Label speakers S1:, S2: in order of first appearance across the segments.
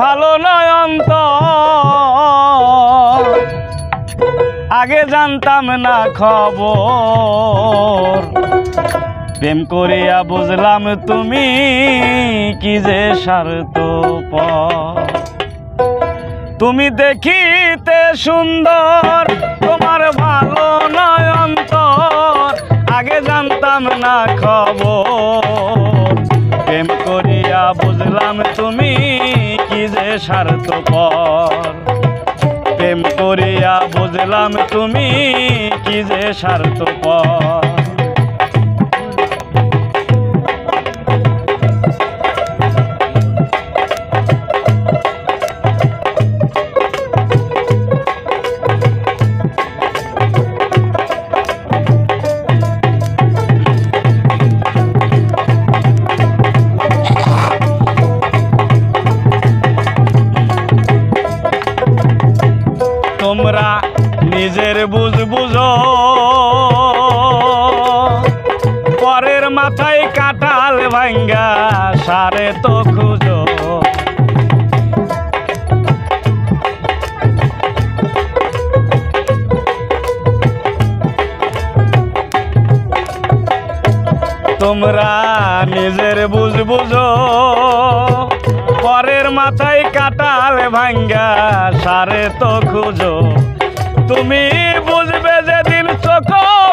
S1: ভালো নয় অন্তর, আগে জানতাম না খবর। প্রেম করিয়া বুঝলাম তুমি কি যে স্বার্থপর। তুমি দেখিতে সুন্দর, তোমার ভালো নয় অন্তর, আগে জানতাম না খবর। প্রেম করিয়া বুঝলাম তুমি কি যে স্বার্থপর। প্রেম করিয়া বুঝলাম তুমি কি যে স্বার্থপর। তোমরা নিজের বুঝ বুঝো, পরের মাথায় কাঁঠাল ভাঙ্গা সারে তো খুঁজো। তোমরা নিজের বুঝ বুঝো, পরের মাথায় কাঁঠাল ভাঙ্গা সারে তো খুঁজো। তুমি বুঝবে যেদিন চোখ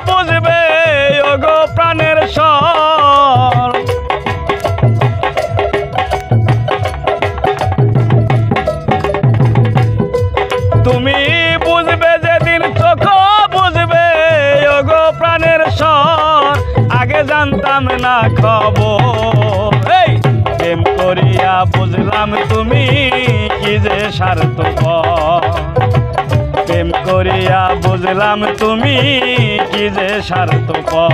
S1: বুঝবে ওগো প্রাণের স্বর। তুমি বুঝবে যেদিন চোখ বুঝবে ওগো প্রাণের স্বর, আগে জানতাম না খবর। প্রেম করিয়া বুঝলাম তুমি কি যে স্বার্থপর। প্রেম করিয়া বুঝলাম তুমি কি যে স্বার্থপর।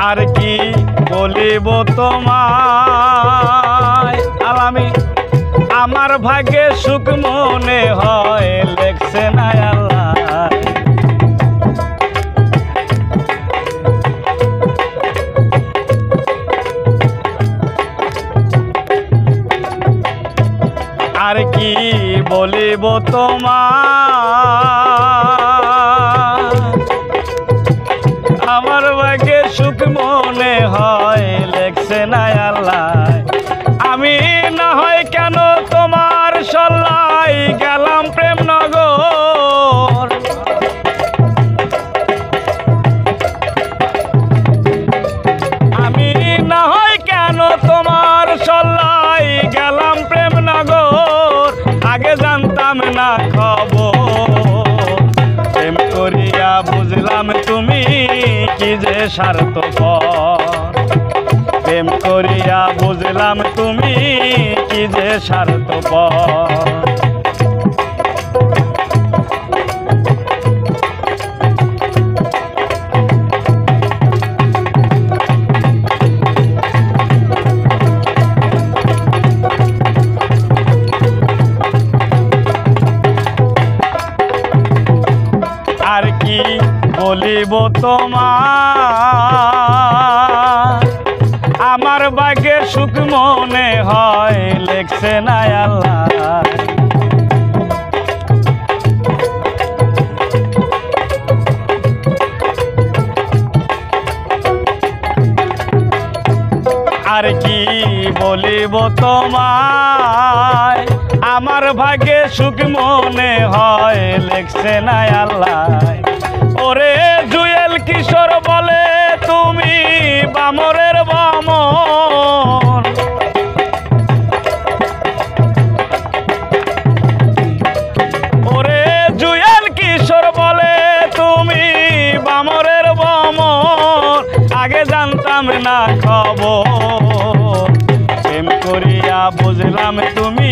S1: আর কি বলিব তোমায় আলামি, আমার ভাগ্যে সুখ মনে হয় লেখছে না আল্লাহ। আর কি বলিব তোমায়, আমার ভাগ্যে সুখ মনে হয় লেখছে না আল্লাহ। আমি না হয় কেন তোমার সল্লাই গেলাম প্রেম নগর। আমি না হয় কেন তোমার সল্লাই গেলাম প্রেম নগর, আগে জানতাম না খবর। প্রেম করিয়া বুঝলাম তুমি কি যে স্বার্থপর। প্রেম করিয়া বুঝলাম তুমি কি যে স্বার্থপর। আর কি বলিব তোমার, আমার ভাগ্যে সুখ মনে হয় লেখছে না আল্লাহ। আর কি বলিব তোমায়, আমার ভাগ্যে সুখ মনে হয় লেখছে না আল্লাহ। ওরে জুয়েল কিশোর বলে তুমি বামরের বামর। ওরে জুয়েল কিশোর বলে তুমি বামরের বামর, আগে জানতাম না খবর। প্রেম করিয়া বুঝলাম তুমি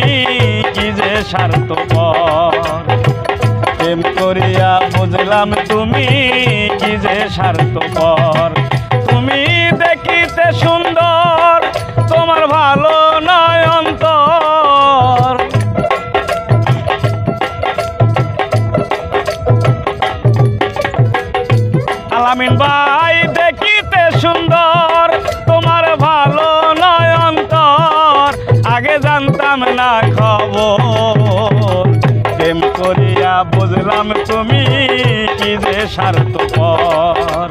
S1: কি যে স্বার্থপর। প্রেম করিয়া বুঝলাম তুমি কি যে স্বার্থপর। ভাই দেখিতে সুন্দর তোমার ভালো নয় অন্তর, আগে জানতাম না খবর, প্রেম করিয়া বুঝলাম তুমি কি যে স্বার্থপর,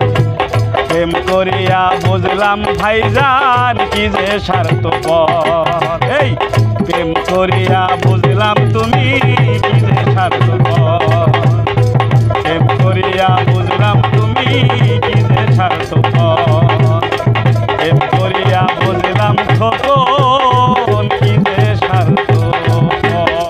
S1: প্রেম করিয়া বুঝলাম ভাইজান কি যে স্বার্থপর, এই প্রেম করিয়া বুঝলাম তুমি